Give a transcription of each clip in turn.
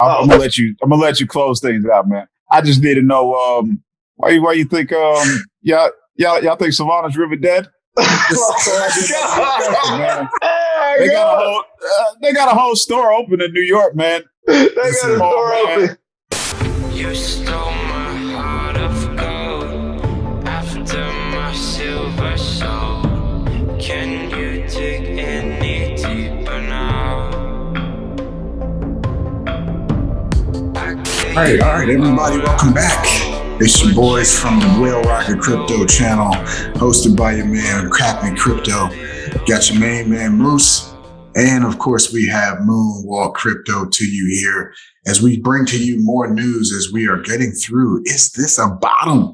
I'm gonna let you close things out, man. I just need to know why you think y'all think Savannah's River dead? Man. They got a whole store open in New York, man. They got a store open. You stole my heart of gold after my silver soul. Can you dig any deeper now? All right, everybody, welcome back. It's your boys from the Whale Rocket Crypto channel, hosted by your man, Captain Crypto. Got your main man, Moose. And of course, we have Moonwalk Crypto to you here as we bring to you more news as we are getting through. Is this a bottom?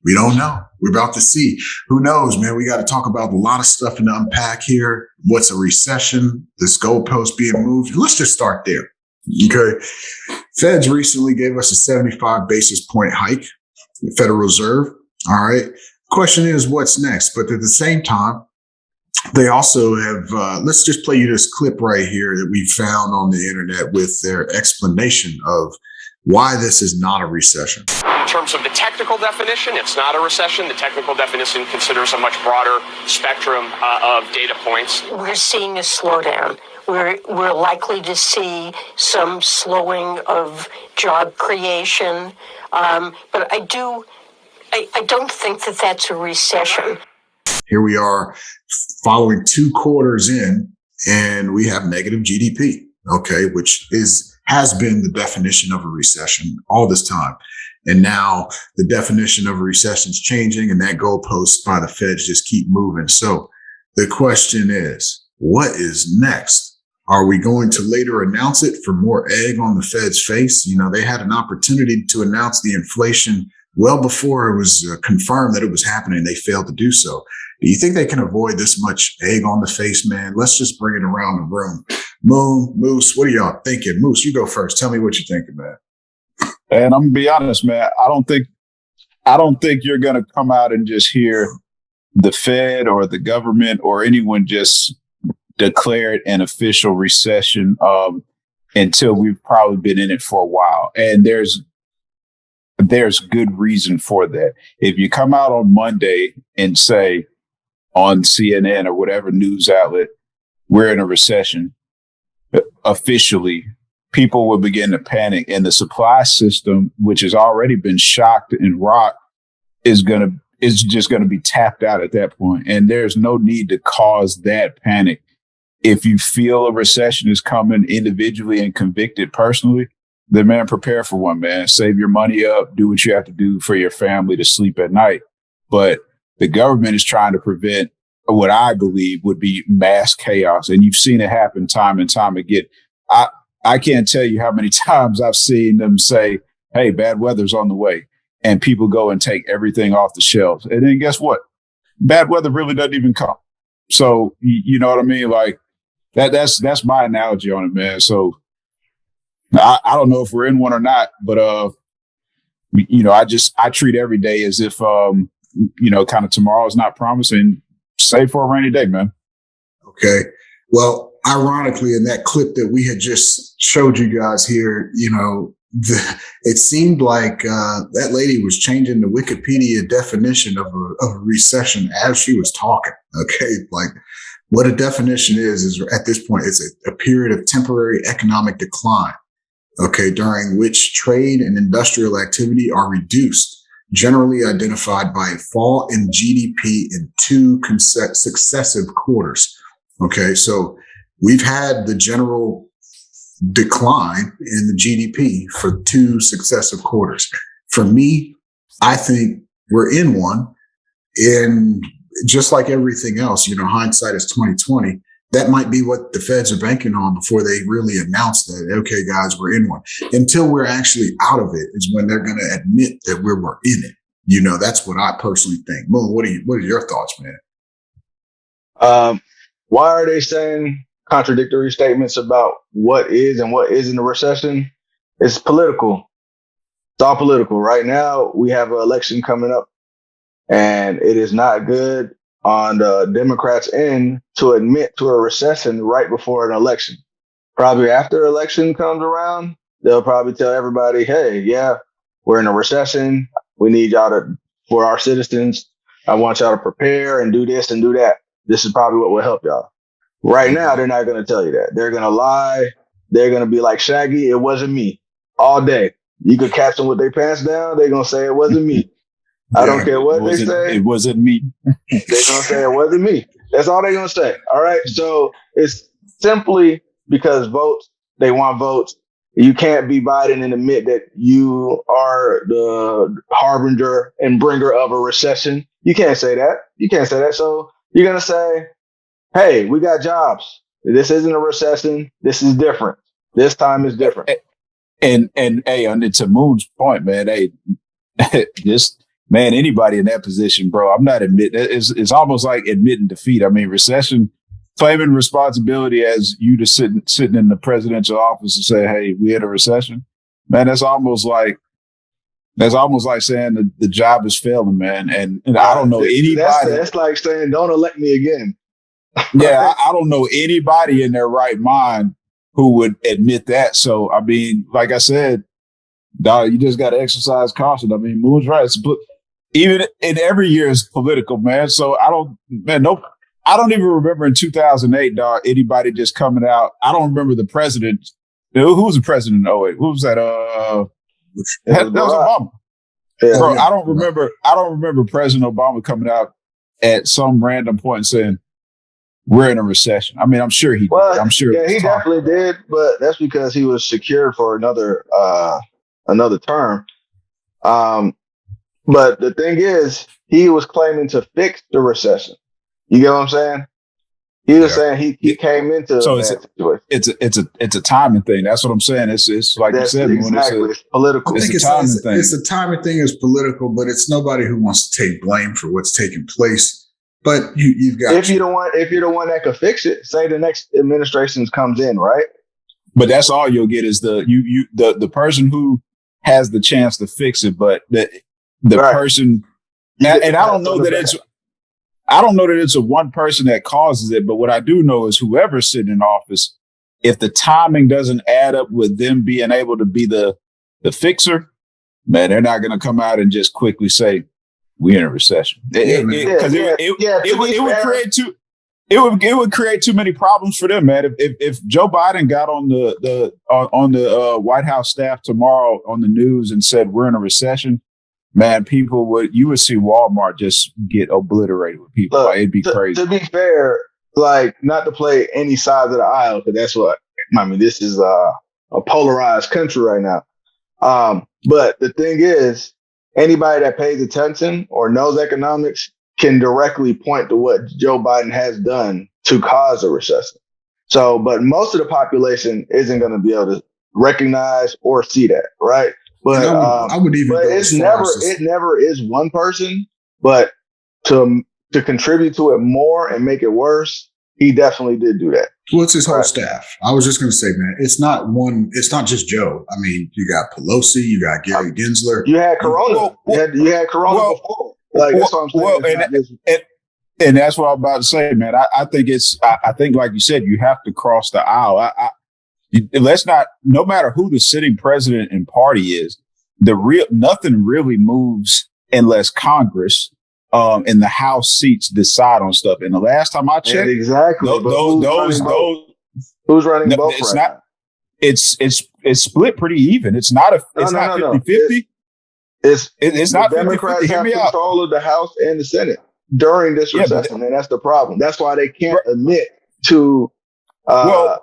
We don't know. We're about to see. Who knows, man? We got to talk about a lot of stuff to unpack here. What's a recession? This goalpost being moved. Let's just start there. Okay. Feds recently gave us a 75 basis point hike, the Federal Reserve. All right. Question is, what's next? But at the same time, they also have, let's just play you this clip right here that we found on the internet with their explanation of why this is not a recession. In terms of the technical definition, it's not a recession. The technical definition considers a much broader spectrum of data points. We're seeing a slowdown. We're likely to see some slowing of job creation. But I don't think that that's a recession. Here we are following 2 quarters in, and we have negative GDP, okay, which has been the definition of a recession all this time. And now the definition of a recession is changing, and that goalpost by the Feds just keep moving. So the question is, what is next? Are we going to later announce it for more egg on the Fed's face? You know, they had an opportunity to announce the inflation well before it was confirmed that it was happening. They failed to do so. Do you think they can avoid this much egg on the face, man? Let's just bring it around the room. Moose, what are y'all thinking? Moose, you go first. Tell me what you're thinking, man. And I'm gonna be honest, man. I don't think you're gonna come out and just hear the Fed or the government or anyone just declared an official recession until we've probably been in it for a while. And there's good reason for that. If you come out on Monday and say on CNN or whatever news outlet, we're in a recession, officially, people will begin to panic, and the supply system, which has already been shocked and rocked, is just going to be tapped out at that point. And there's no need to cause that panic. If you feel a recession is coming individually and convicted personally, then man, prepare for one, man. Save your money up, do what you have to do for your family to sleep at night. But the government is trying to prevent what I believe would be mass chaos. And you've seen it happen time and time again. I can't tell you how many times I've seen them say, hey, bad weather's on the way. And people go and take everything off the shelves. And then guess what? Bad weather really doesn't even come. So, you know what I mean? Like that's my analogy on it, man. So I don't know if we're in one or not, but, you know, I treat every day as if, you know, kind of tomorrow is not promising. Save for a rainy day, man. Okay. Well, ironically, in that clip that we had just showed you guys here, you know, it seemed like that lady was changing the Wikipedia definition of a recession as she was talking. Okay. Like what a definition is at this point, it's a period of temporary economic decline. Okay. During which trade and industrial activity are reduced, generally identified by a fall in GDP in 2 successive quarters. Okay. So we've had the general decline in the GDP for 2 successive quarters. For me, I think we're in one. And just like everything else, you know, hindsight is 2020. That might be what the Feds are banking on before they really announce that, okay, guys, we're in one. Until we're actually out of it is when they're going to admit that we're in it. You know, that's what I personally think. Moon, what are your thoughts, man? Why are they saying contradictory statements about what is and what isn't a recession? It's political. It's all political. Right now, we have an election coming up, and it is not good on the Democrats' end to admit to a recession right before an election. Probably after election comes around, they'll probably tell everybody, hey, yeah, we're in a recession. We need y'all to, for our citizens, I want y'all to prepare and do this and do that. This is probably what will help y'all. Right now, they're not going to tell you that. They're going to lie. They're going to be like, Shaggy, it wasn't me all day. You could catch them with their pants down. They're going to say it wasn't me. I don't care what they say. It wasn't me. They're going to say it wasn't me. That's all they're going to say. All right. So it's simply because votes, they want votes. You can't be Biden and admit that you are the harbinger and bringer of a recession. You can't say that. You can't say that. So you're going to say, hey, we got jobs. This isn't a recession. This is different. This time is different. And hey, and to Moon's point, man, hey, just man, anybody in that position, bro, I'm not admitting. It's almost like admitting defeat. I mean, recession, claiming responsibility as you just sitting in the presidential office and say, hey, we had a recession, man. That's almost like saying the job is failing, man. And I don't know anybody. That's like saying, don't elect me again. Yeah, I don't know anybody in their right mind who would admit that. So, I mean, like I said, dog, you just got to exercise caution. I mean, Moon's right. Even in every year is political, man. So I don't even remember in 2008, dog, anybody just coming out. I don't remember the president. Who was the president in 2008? Who was that? That was Obama. Yeah, bro, yeah. I don't remember President Obama coming out at some random point saying, we're in a recession. I mean, I'm sure he did. I'm sure. Yeah, he definitely did, but that's because he was secured for another term. But the thing is, he was claiming to fix the recession. You get what I'm saying? He was saying he came into so that situation. It's a timing thing. That's what I'm saying. It's like you said, exactly. It's political. I think it's a timing thing. It's a timing thing. It's political, but it's nobody who wants to take blame for what's taking place. But you've got if you're the one that could fix it, say the next administration comes in, right? But that's all you'll get is the person who has the chance to fix it, but the right. person and I don't know that it's a one person that causes it, but what I do know is whoever's sitting in office, if the timing doesn't add up with them being able to be the fixer, man, they're not going to come out and just quickly say, we're in a recession. Because it would create too many problems for them, man. If Joe Biden got on the White House staff tomorrow on the news and said we're in a recession, man, you would see Walmart just get obliterated with people. Look, it'd be crazy. To be fair, like not to play any sides of the aisle, because that's what I mean. This is a polarized country right now. But the thing is, anybody that pays attention or knows economics can directly point to what Joe Biden has done to cause a recession. So, but most of the population isn't going to be able to recognize or see that, right? But I would even. But it never is one person. But to contribute to it more and make it worse, he definitely did do that. Well, it's his whole staff. I was just going to say, man, it's not just Joe. I mean, you got Pelosi, you got Gary Gensler. You had Corona. You had Corona before. Like, that's what I'm saying. And that's what I'm about to say, man. I think, like you said, you have to cross the aisle. No matter who the sitting president and party is, nothing really moves unless Congress and the House seats decide on stuff. And the last time I checked, exactly. Who's running both? It's not. Now? It's split pretty even. It's not 50-50. It's not 50-50. Democrats have control of the House and the Senate during this recession, and that's the problem. That's why they can't admit to. What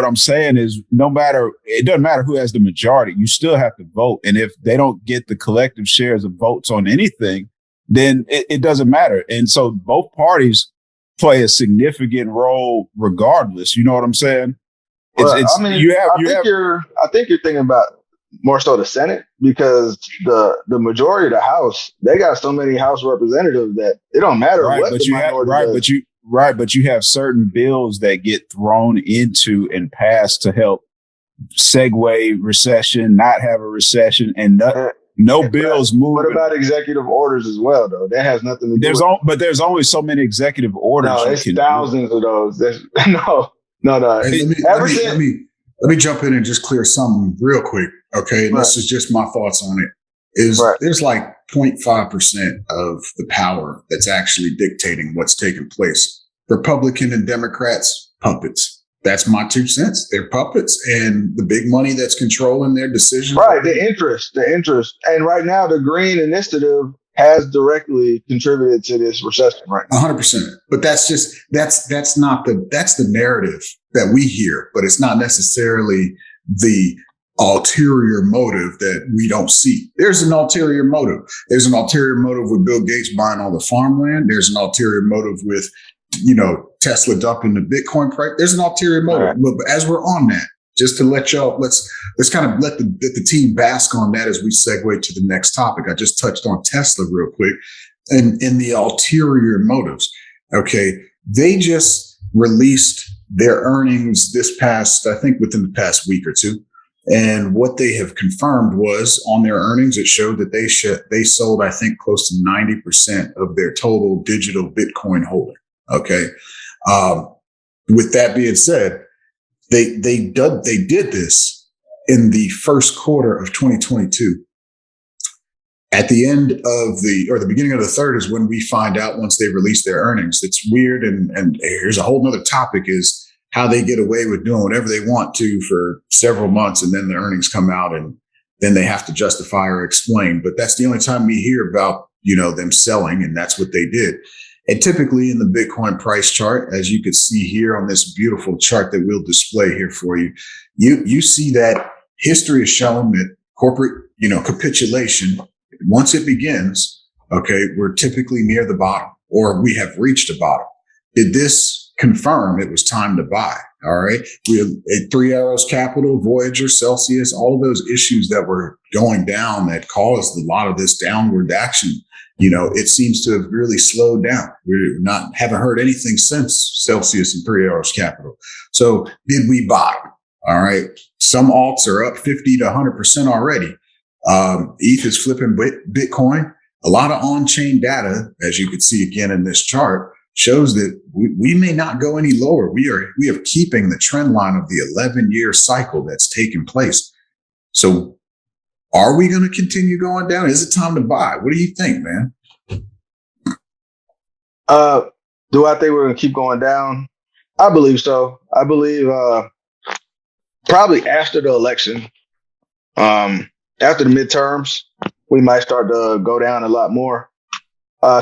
I'm saying is, it doesn't matter who has the majority. You still have to vote, and if they don't get the collective shares of votes on anything, then it doesn't matter. And so both parties play a significant role, regardless. You know what I'm saying? I think you're thinking about more so the Senate, because the majority of the House, they got so many House representatives that it don't matter what the minority does. But you have certain bills that get thrown into and passed to help segue recession, not have a recession, and no bills move. What about executive orders as well, though? That has nothing to do but there's only so many executive orders. No, it's thousands of those. No. Hey, let me jump in and just clear something real quick. Okay. And this is just my thoughts on it. There's like 0.5% of the power that's actually dictating what's taking place. Republican and Democrats, puppets. That's my 2 cents. They're puppets, and the big money that's controlling their decisions. Right. The interest. And right now the Green Initiative has directly contributed to this recession right now. 100%. But that's the narrative that we hear, but it's not necessarily the ulterior motive that we don't see. There's an ulterior motive. There's an ulterior motive with Bill Gates buying all the farmland. There's an ulterior motive with, Tesla dumping the Bitcoin price. There's an ulterior motive. Right. But as we're on that, just to let y'all, let's kind of let the team bask on that as we segue to the next topic. I just touched on Tesla real quick and in the ulterior motives. Okay. They just released their earnings within the past week or two. And what they have confirmed was on their earnings, it showed that they sold, I think, close to 90% of their total digital Bitcoin holding. Okay. With that being said, they did this in the first quarter of 2022. At the end of the beginning of the third is when we find out once they release their earnings. It's weird. And here's a whole nother topic is how they get away with doing whatever they want to for several months. And then the earnings come out and then they have to justify or explain. But that's the only time we hear about, them selling. And that's what they did. And typically in the Bitcoin price chart, as you can see here on this beautiful chart that we'll display here for you, you see that history has shown that corporate, capitulation, once it begins, okay, we're typically near the bottom or we have reached a bottom. Did this confirm it was time to buy? All right. We have Three Arrows Capital, Voyager, Celsius, all of those issues that were going down that caused a lot of this downward action. It seems to have really slowed down. Haven't heard anything since Celsius and Three Arrows Capital. So did we bottom? All right. Some alts are up 50 to 100% already. ETH is flipping Bitcoin. A lot of on-chain data, as you can see again in this chart, shows that we may not go any lower. We are keeping the trend line of the 11-year cycle that's taking place. So are we going to continue going down? Is it time to buy? What do you think, man? Do I think we're going to keep going down? I believe so. I believe probably after the election, after the midterms, we might start to go down a lot more.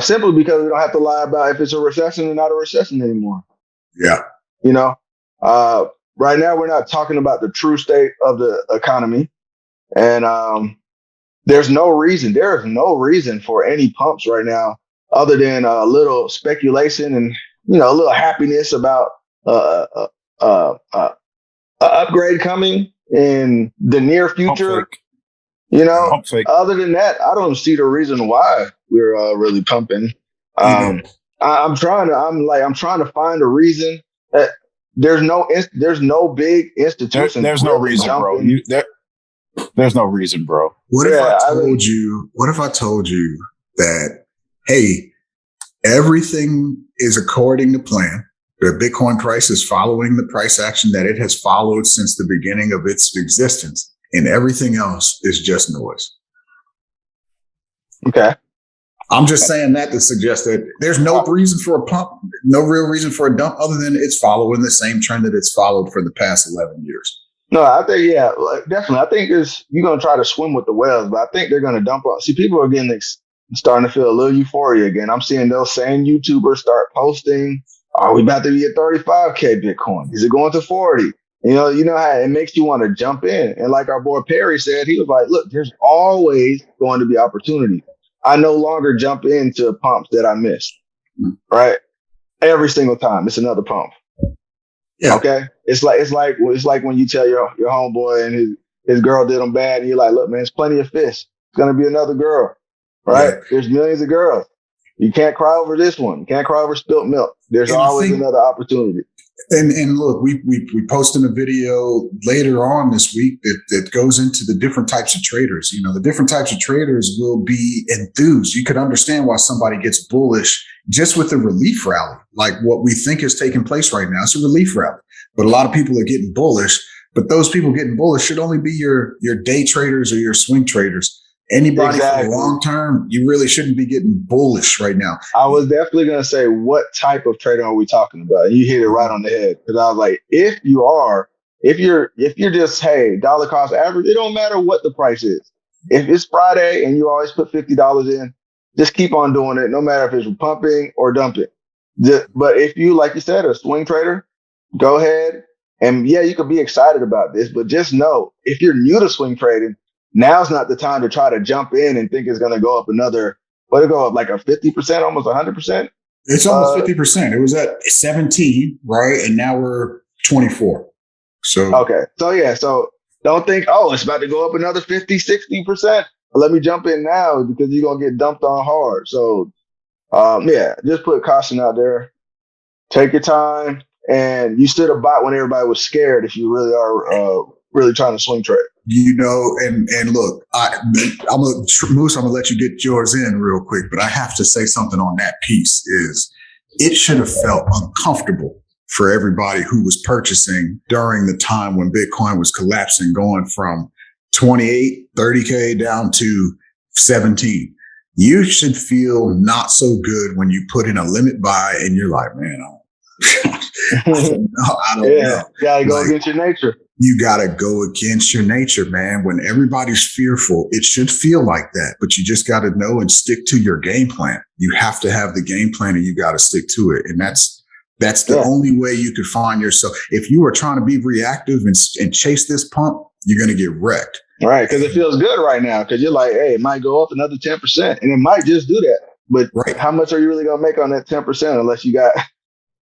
Simply because we don't have to lie about if it's a recession or not a recession anymore. Yeah. Right now we're not talking about the true state of the economy. And there's no reason for any pumps right now other than a little speculation and, a little happiness about a upgrade coming in the near future. Other than that, I don't see the reason why we're really pumping. I'm trying to find a reason that there's no big institution. There's no reason, bro. There's no reason, bro. What if I told you that, hey, everything is according to plan. The Bitcoin price is following the price action that it has followed since the beginning of its existence, and everything else is just noise. Okay. I'm just saying that to suggest that there's no reason for a pump, no real reason for a dump other than it's following the same trend that it's followed for the past 11 years. No, I think, definitely. I think you're going to try to swim with the whales, but I think they're going to dump on. See, people are starting to feel a little euphoria again. I'm seeing those same YouTubers start posting, are we about to be at 35K Bitcoin? Is it going to 40? You know how it makes you want to jump in. And like our boy Perry said, he was like, look, there's always going to be opportunity. I no longer jump into pumps that I missed, right? Every single time, it's another pump. Yeah. Okay. It's like when you tell your homeboy and his girl did him bad, and you're like, look, man, there's plenty of fish. It's gonna be another girl, right? Yeah. There's millions of girls. You can't cry over this one. You can't cry over spilt milk. There's always another opportunity. And look, we posted a video later on this week that goes into the different types of traders. You know, the different types of traders will be enthused. You could understand why somebody gets bullish just with the relief rally, like what we think is taking place right now. It's a relief rally, but a lot of people are getting bullish. But those people getting bullish should only be your day traders or your swing traders. Anybody for the long term, you really shouldn't be getting bullish right now. I was definitely going to say, what type of trader are we talking about? You hit it right on the head. Because I was like, if you're just, hey, dollar cost average, it don't matter what the price is. If it's Friday and you always put $50 in, just keep on doing it, no matter if it's pumping or dumping. But if you, like you said, a swing trader, go ahead. And yeah, you could be excited about this, but just know, if you're new to swing trading, now's not the time to try to jump in and think it's going to go up another, what, it go up like a 50%, almost 100%? It's almost 50%. It was at 17, right? And now we're 24. So, okay. So yeah, so don't think, oh, it's about to go up another 50, 60%. Let me jump in now because you're going to get dumped on hard. So yeah, just put caution out there. Take your time. And you stood a bot when everybody was scared if you really are really trying to swing trade. You know, and look, Moose, I'm gonna let you get yours in real quick, but I have to say something on that piece. Is it should have felt uncomfortable for everybody who was purchasing during the time when Bitcoin was collapsing, going from 28, 30K down to 17. You should feel not so good when you put in a limit buy and you're like, man, I don't know. Gotta go against your nature. You gotta go against your nature, man. When everybody's fearful, it should feel like that, but you just gotta know and stick to your game plan. You have to have the game plan and you gotta stick to it. And that's the only way you could find yourself. If you are trying to be reactive and chase this pump, you're gonna get wrecked. Right, because it feels good right now. Because you're like, hey, it might go up another 10%, and it might just do that. But how much are you really gonna make on that 10% unless you got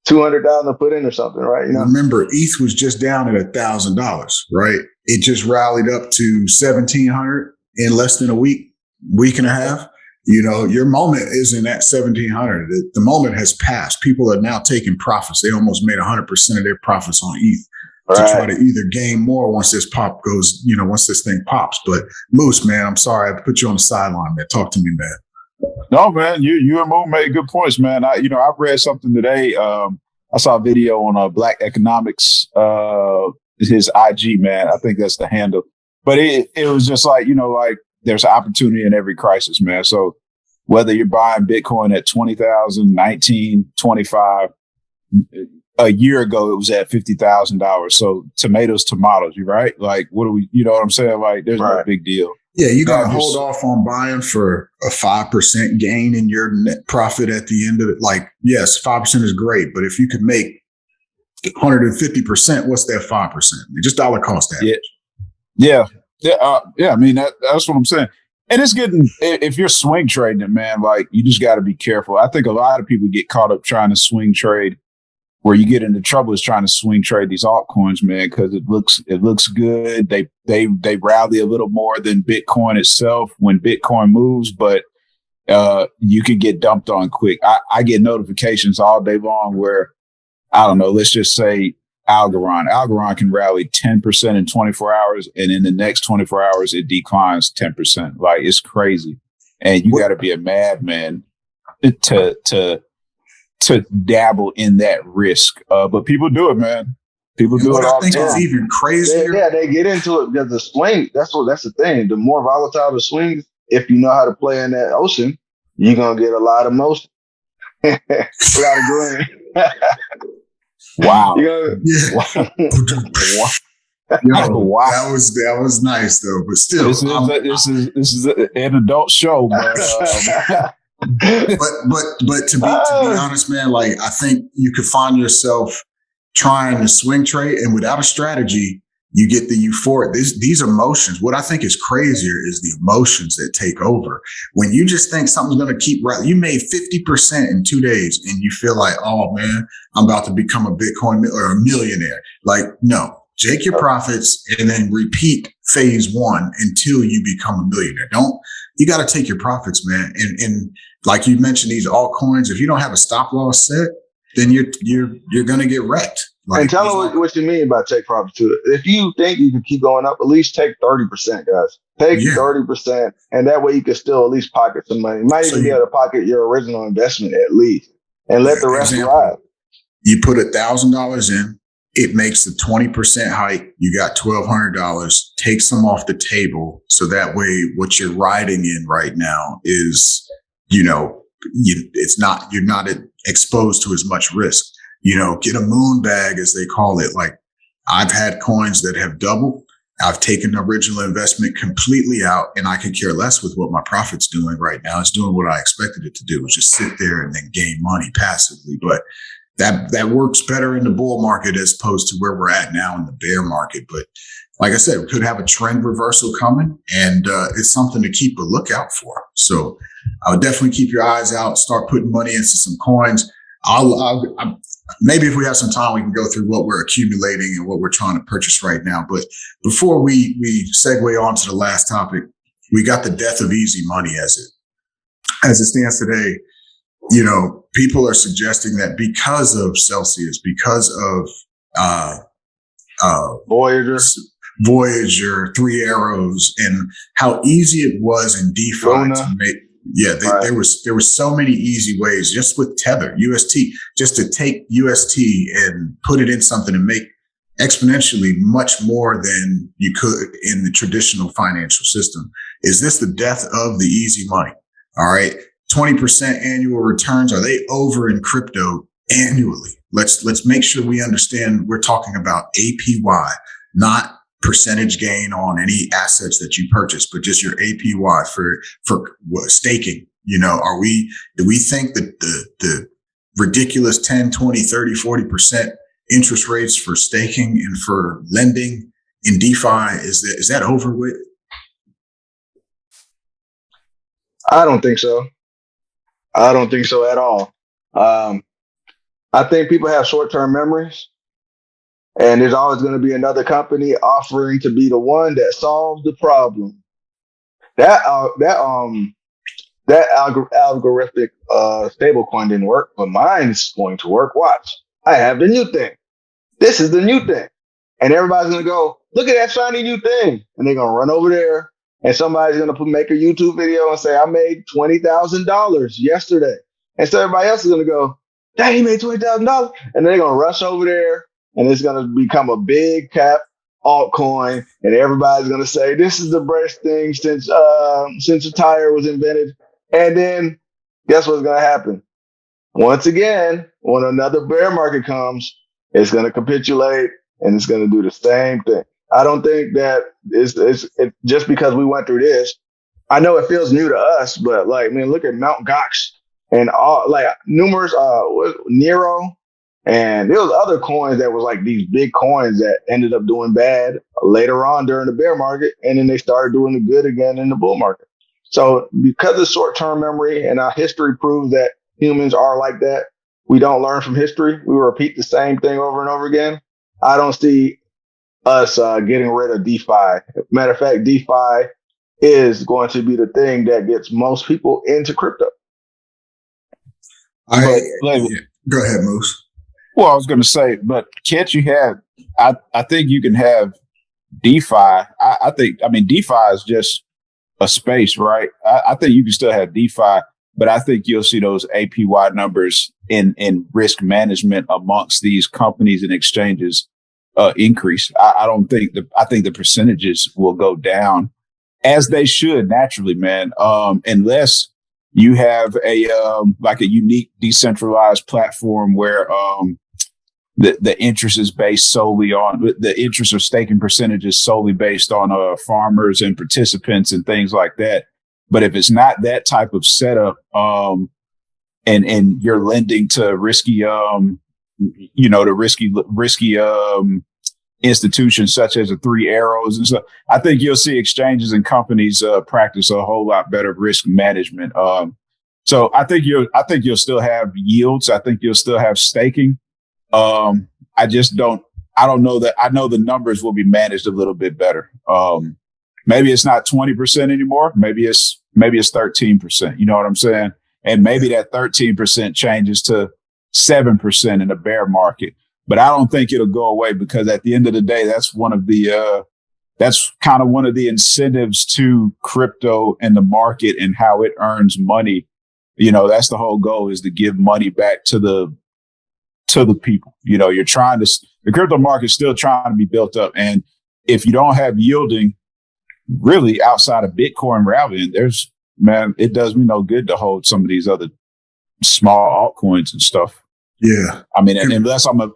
200,000 to put in or something, right? You know. Remember, ETH was just down at $1,000, right? It just rallied up to 1,700 in less than a week and a half. You know, your moment isn't at 1,700. The moment has passed. People are now taking profits. They almost made 100% of their profits on ETH to try to either gain more once this pop goes, you know, once this thing pops. But Moose, man, I'm sorry I put you on the sideline, man. Talk to me, man. No, man, you and Mo made good points, man. I read something today. I saw a video on Black Economics, his IG, man. I think that's the handle. But it was just like, you know, like there's an opportunity in every crisis, man. So whether you're buying Bitcoin at 20,000, 19, 25, a year ago it was at $50,000. So tomatoes, you're right? Like, what do we? You know what I'm saying? Like, there's no big deal. Yeah, you got to hold off on buying for a 5% gain in your net profit at the end of it. Like, yes, 5% is great, but if you could make 150%, what's that 5%? Just dollar cost average. Yeah. I mean, that's what I'm saying. And it's getting, if you're swing trading it, man, like you just got to be careful. I think a lot of people get caught up trying to swing trade. Where you get into trouble is trying to swing trade these altcoins, man, because it looks good. They rally a little more than Bitcoin itself when Bitcoin moves, but you can get dumped on quick. I get notifications all day long where, I don't know, let's just say Algorand can rally 10% in 24 hours, and in the next 24 hours it declines 10%. Like, it's crazy, and you got to be a madman to dabble in that risk. But people do it, man. People do it all the time. I think it's even crazier. Yeah, they get into it because the swing, that's the thing. The more volatile the swings, if you know how to play in that ocean, you're going to get a lot of motion. Without agreeing. Wow. Wow. Wow. That was nice though, but still. This is an adult show, man. but to be honest, man, like I think you could find yourself trying to swing trade, and without a strategy, you get the euphoric. These emotions. What I think is crazier is the emotions that take over. When you just think something's going to keep right, you made 50% in 2 days, and you feel like, oh man, I'm about to become a Bitcoin or a millionaire. Like, no. Take your profits and then repeat phase one until you become a millionaire. You got to take your profits, man. And like you mentioned, these altcoins, if you don't have a stop loss set, then you're going to get wrecked. Like, and tell them what you mean by take profit to it. If you think you can keep going up, at least take 30%, guys. Take 30%, and that way you can still at least pocket some money. You might even be able to pocket your original investment at least, and let the rest ride. You put $1,000 in, it makes the 20% hike. You got $1,200. Take some off the table, so that way what you're riding in right now is, you're not exposed to as much risk. Get a moon bag, as they call it. Like, I've had coins that have doubled. I've taken the original investment completely out, and I could care less with what my profit's doing right now. It's doing what I expected it to do, which is sit there and then gain money passively. But that works better in the bull market as opposed to where we're at now in the bear market. But like I said, we could have a trend reversal coming, and it's something to keep a lookout for. So I would definitely keep your eyes out, start putting money into some coins. Maybe if we have some time, we can go through what we're accumulating and what we're trying to purchase right now. But before we segue on to the last topic, we got the death of easy money as it stands today. People are suggesting that because of Celsius, because of Voyager, Three Arrows, and how easy it was in DeFi to make. Yeah, there was so many easy ways just with Tether, UST, just to take UST and put it in something and make exponentially much more than you could in the traditional financial system. Is this the death of the easy money? All right. 20% annual returns. Are they over in crypto annually? Let's make sure we understand we're talking about APY, not percentage gain on any assets that you purchase, but just your APY for staking. Do we think that the ridiculous 10, 20, 30, 40% interest rates for staking and for lending in DeFi, is that over with? I don't think so. I don't think so at all. I think people have short-term memories. And there's always going to be another company offering to be the one that solves the problem. That algorithmic stablecoin didn't work, but mine's going to work. Watch, I have the new thing. This is the new thing, and everybody's going to go, look at that shiny new thing, and they're going to run over there, and somebody's going to make a YouTube video and say, I made $20,000 yesterday, and so everybody else is going to go, dang, he made $20,000, and they're going to rush over there. And it's going to become a big cap altcoin, and everybody's going to say, this is the best thing since the tire was invented. And then guess what's going to happen? Once again, when another bear market comes, it's going to capitulate, and it's going to do the same thing. I don't think that it's just because we went through this. I know it feels new to us, but look at Mt. Gox and all, numerous, Nero. And there was other coins that was like these big coins that ended up doing bad later on during the bear market. And then they started doing the good again in the bull market. So because of short-term memory, and our history proves that humans are like that, we don't learn from history. We repeat the same thing over and over again. I don't see us getting rid of DeFi. Matter of fact, DeFi is going to be the thing that gets most people into crypto. Go ahead, Moose. Well, I was going to say, but can't you have? I think you can have DeFi. I mean, DeFi is just a space, right? I think you can still have DeFi, but I think you'll see those APY numbers in risk management amongst these companies and exchanges increase. I think the percentages will go down, as they should naturally, man. Unless you have a unique decentralized platform where the interest is based solely on the interest or staking percentages solely based on farmers and participants and things like that. But if it's not that type of setup, and you're lending to risky, institutions such as the Three Arrows and stuff, I think you'll see exchanges and companies practice a whole lot better risk management. So I think you'll still have yields. I think you'll still have staking. I don't know that. I know the numbers will be managed a little bit better. Maybe it's not 20% anymore. Maybe it's 13%. You know what I'm saying? And maybe that 13% changes to 7% in a bear market. But I don't think it'll go away, because at the end of the day, that's kind of one of the incentives to crypto and the market and how it earns money. You know, that's the whole goal, is to give money back to the people. You know, the crypto market's still trying to be built up. And if you don't have yielding really outside of Bitcoin rallying, it does me no good to hold some of these other small altcoins and stuff. Yeah. I mean, unless I'm like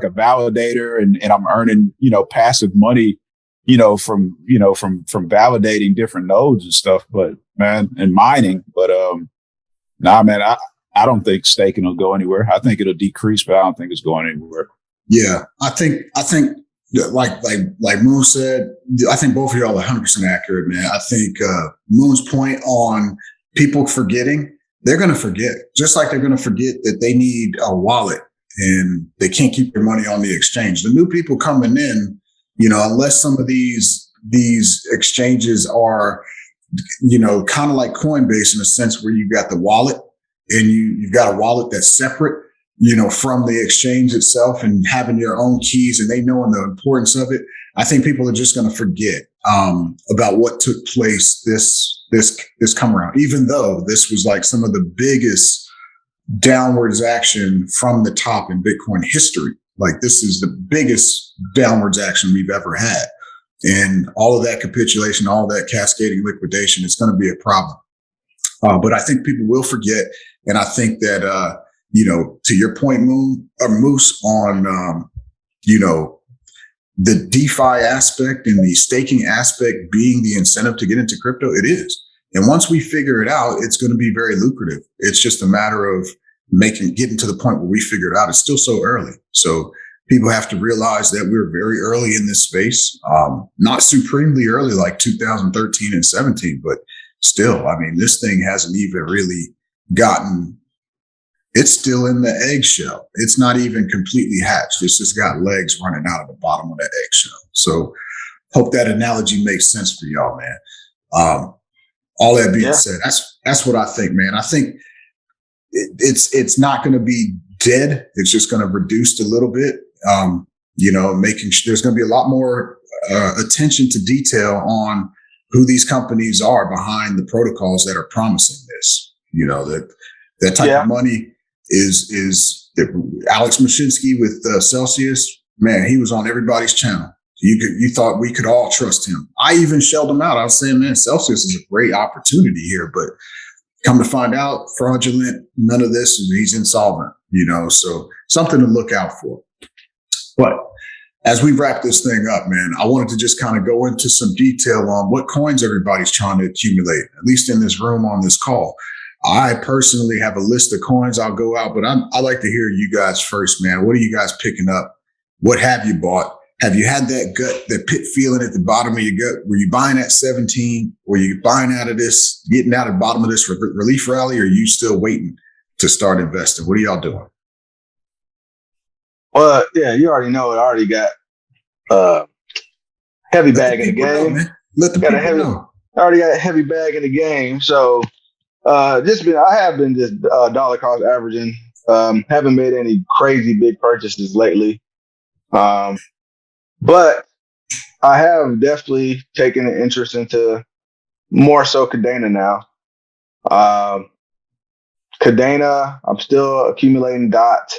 a validator and I'm earning, passive money, from validating different nodes and stuff, and mining. But nah, man, I don't think staking will go anywhere. I think it'll decrease, but I don't think it's going anywhere. Yeah. I think like Moon said, I think both of y'all are 100% accurate, man. I think Moon's point on people forgetting, they're going to forget, just like they're going to forget that they need a wallet and they can't keep their money on the exchange. The new people coming in, unless some of these exchanges are, kind of like Coinbase in a sense where you've got the wallet and you've got a wallet that's separate, from the exchange itself and having your own keys and they knowing the importance of it. I think people are just going to forget about what took place this come around, even though this was like some of the biggest downwards action from the top in Bitcoin history. Like, this is the biggest downwards action we've ever had. And all of that capitulation, all that cascading liquidation, is going to be a problem. But I think people will forget. And I think that, to your point, Moose, on, the DeFi aspect and the staking aspect being the incentive to get into crypto, it is. And once we figure it out, it's going to be very lucrative. It's just a matter of getting to the point where we figure it out. It's still so early. So people have to realize that we're very early in this space, not supremely early like 2013 and 17, but still, I mean, this thing hasn't even really it's still in the eggshell. It's not even completely hatched. It's just got legs running out of the bottom of the eggshell. So hope that analogy makes sense for y'all, man. All that being said, that's what I think, man. I think it's not going to be dead. It's just going to reduce a little bit. Making sure there's going to be a lot more attention to detail on who these companies are behind the protocols that are promising this. That type of money is Alex Mashinsky with Celsius. Man, he was on everybody's channel. You thought we could all trust him. I even shelled him out. I was saying, man, Celsius is a great opportunity here, but come to find out, fraudulent, none of this, and he's insolvent, so something to look out for. But as we wrap this thing up, man, I wanted to just kind of go into some detail on what coins everybody's trying to accumulate, at least in this room on this call. I personally have a list of coins I'll go out, but I like to hear you guys first, man. What are you guys picking up? What have you bought? Have you had that pit feeling at the bottom of your gut? Were you buying at 17? Were you buying out of this, getting out of the bottom of this relief rally? Or are you still waiting to start investing? What are y'all doing? Well, yeah, you already know it. I already got heavy bag in the game. I already got a heavy bag in the game. So I have been just dollar cost averaging. Haven't made any crazy big purchases lately. But I have definitely taken an interest into more so Cadena now. Cadena, I'm still accumulating DOT.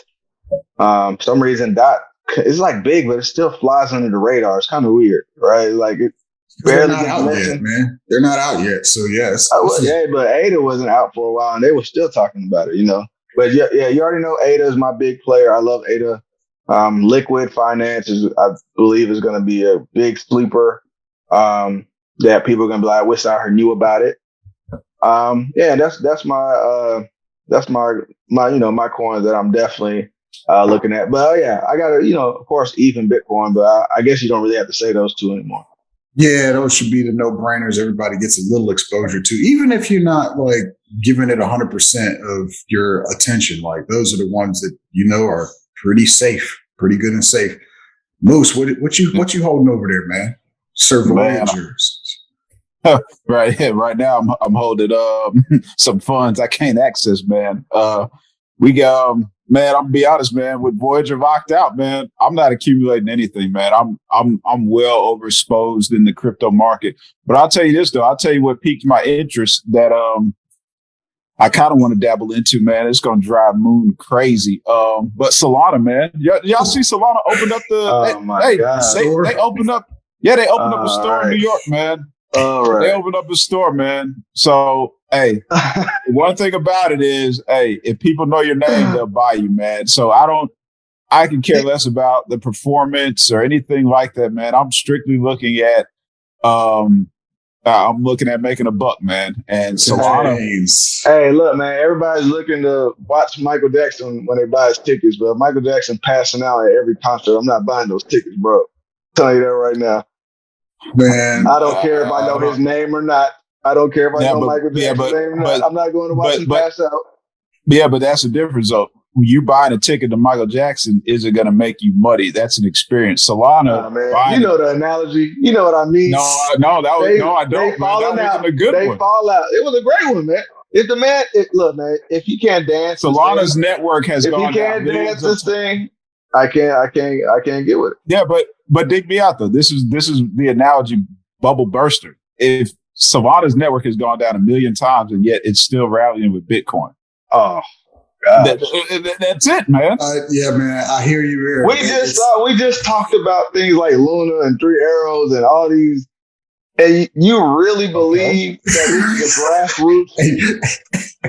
For some reason, DOT is like big, but it still flies under the radar. It's kind of weird, right? Like it barely gets mentioned. Man. They're not out yet. So yes. But ADA wasn't out for a while and they were still talking about it, But yeah, you already know ADA is my big player. I love ADA. Liquid finance I believe is going to be a big sleeper that people are going to be like, I wish I knew about it. That's my coins that I'm definitely looking at. But I got to, of course, even Bitcoin, but I guess you don't really have to say those two anymore. Yeah, those should be the no-brainers. Everybody gets a little exposure to, even if you're not like giving it 100% of your attention. Like those are the ones that are pretty safe, pretty good and safe. Moose, what you holding over there, man? Voyagers. Right now I'm holding some funds I can't access, man. We got man, I'm gonna be honest, man. With Voyager locked out, man, I'm not accumulating anything, man. I'm well overexposed in the crypto market. But I'll tell you this though. I'll tell you what piqued my interest that I kind of want to dabble into, man. It's gonna drive Moon crazy. But Solana, man, y'all see Solana opened up the they opened up. Yeah, they opened up a store in New York, man. All right. They opened up a store, man. So, hey, one thing about it is, hey, if people know your name, they'll buy you, man. So I can care less about the performance or anything like that, man. I'm strictly looking at, I'm looking at making a buck, man. And Solana. Hey, look, man, everybody's looking to watch Michael Jackson when they buy his tickets, but Michael Jackson passing out at every concert. I'm not buying those tickets, bro. I'm telling you that right now. Man, I don't care if I know his name or not. I don't care if I know Michael Jackson's name or not. I'm not going to watch him pass out. Yeah, but that's the difference, though. When you buying a ticket to Michael Jackson, is it going to make you muddy? That's an experience. Solana, man, you know the analogy. You know what I mean? No, I don't. They fall out. A good they one. fall out. It was a great one, man. If the man, look, man, if he can't dance, Solana's network has gone down. If he can't dance this thing, I can't get with it. Yeah, but dig me out though. This is the analogy bubble burster. If Solana's network has gone down 1 million times and yet it's still rallying with Bitcoin. Oh, that's it, man. Yeah, man. I hear you here. We just talked about things like Luna and Three Arrows and all these. And you really believe that this is a grassroots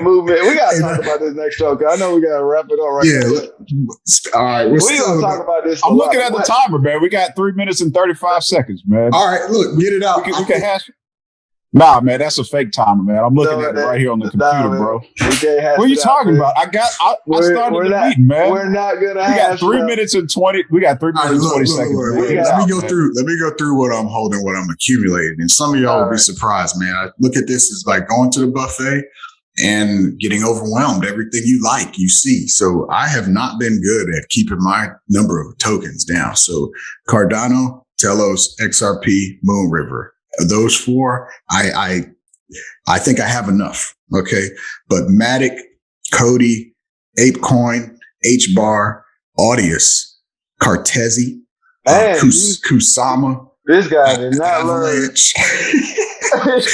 movement? We got to talk about this next show, because I know we got to wrap it up now. All right. We're going to talk about this. I'm looking at the timer, man. We got 3 minutes and 35 seconds, man. All right. Look, get it out. We can hash it. Nah, man, that's a fake timer, man. I'm looking at it right here on the computer, bro. What are you talking about? I started the meeting, man. We're not gonna. We got 3 minutes and 20. We got 3 minutes and 20 seconds. Let me go through what I'm holding, what I'm accumulating, and some of y'all will be surprised, man. I look at this as like going to the buffet and getting overwhelmed. Everything you like, you see. So I have not been good at keeping my number of tokens down. So Cardano, Telos, XRP, Moonriver. Those four, I think I have enough. Okay. But Matic, Cody, ApeCoin, HBAR, Audius, Cartesi, Kusama. This guy did not learn. It's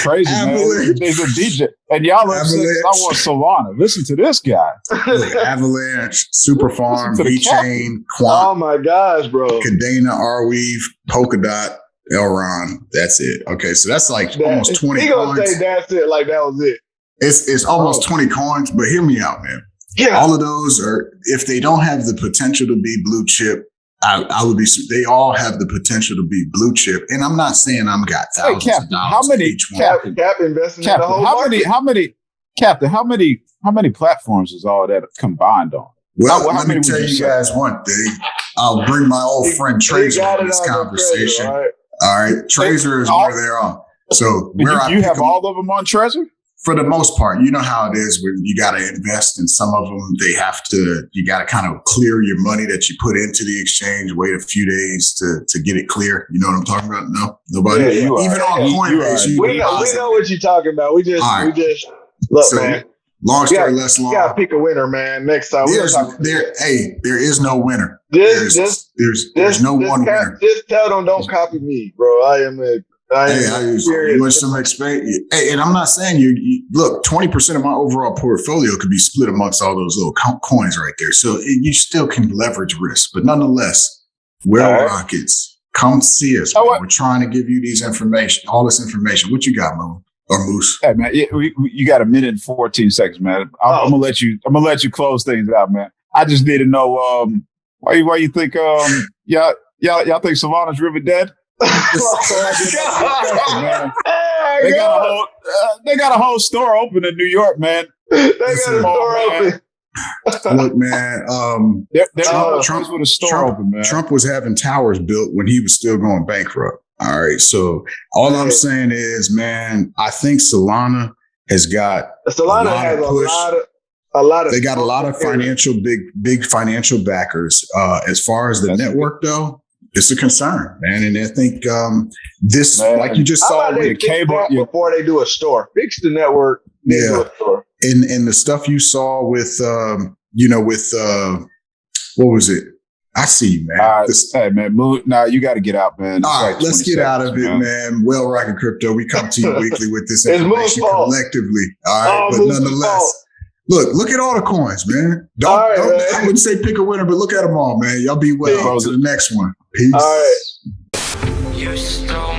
crazy, man. There's a DJ. And y'all are saying, I want Solana. Listen to this guy. Look, Avalanche, Superfarm, VeChain, Quant. Oh my gosh, bro. Cadena, Arweave, Polkadot, Elron. That's it. Okay, so that's like almost 20 he coins. Gonna say that's it, like that was it. It's almost 20 coins, but hear me out, man. Yeah. All of those are, if they don't have the potential to be blue chip, I would be. They all have the potential to be blue chip, and I'm not saying I'm got thousands of dollars each one. Cap investing in the whole market. How many platforms is all that combined on? Well, let me tell you guys one thing. I'll bring my old friend Tracer in this conversation. Treasure, all right, Tracer is where they're on. So where you have all of them on Trezor? For the most part, you know how it is when you got to invest in some of them. You got to kind of clear your money that you put into the exchange, wait a few days to get it clear. You know what I'm talking about? No, nobody. Yeah, even on Coinbase, we know what you're talking about. We just look, man. Long story less long. You gotta pick a winner, man. Next time there is no winner. There's no one winner. Just tell them don't copy me, bro. You want some experience? Hey, and I'm not saying you look, 20% of my overall portfolio could be split amongst all those little coins right there. So you still can leverage risk, but nonetheless, Rockets, come see us. We're trying to give you all this information. What you got, Moon? Or Moose? Hey man, you got 1 minute and 14 seconds, man. I'm gonna let you close things out, man. I just need to know why you think y'all think Solana's really dead? They got a whole store open in New York, man. They got a store open. Look, man. Trump was having towers built when he was still going bankrupt. All right. So all I'm saying is, man, I think Solana has got a lot of they got a lot of big financial backers. As far as the network, though, it's a concern, man. And I think this, like you just saw with the cable before they do a store, fix the network. Do a store. And the stuff you saw with with what was it? I see you, man. Hey, man, you got to get out, man. All right, let's get out of it, man. Well, Rockin' Crypto, we come to you weekly with this information collectively. All right, but nonetheless, look at all the coins, man. Don't I wouldn't say pick a winner, but look at them all, man. Y'all be well. To the next one. Peace. All right. You stole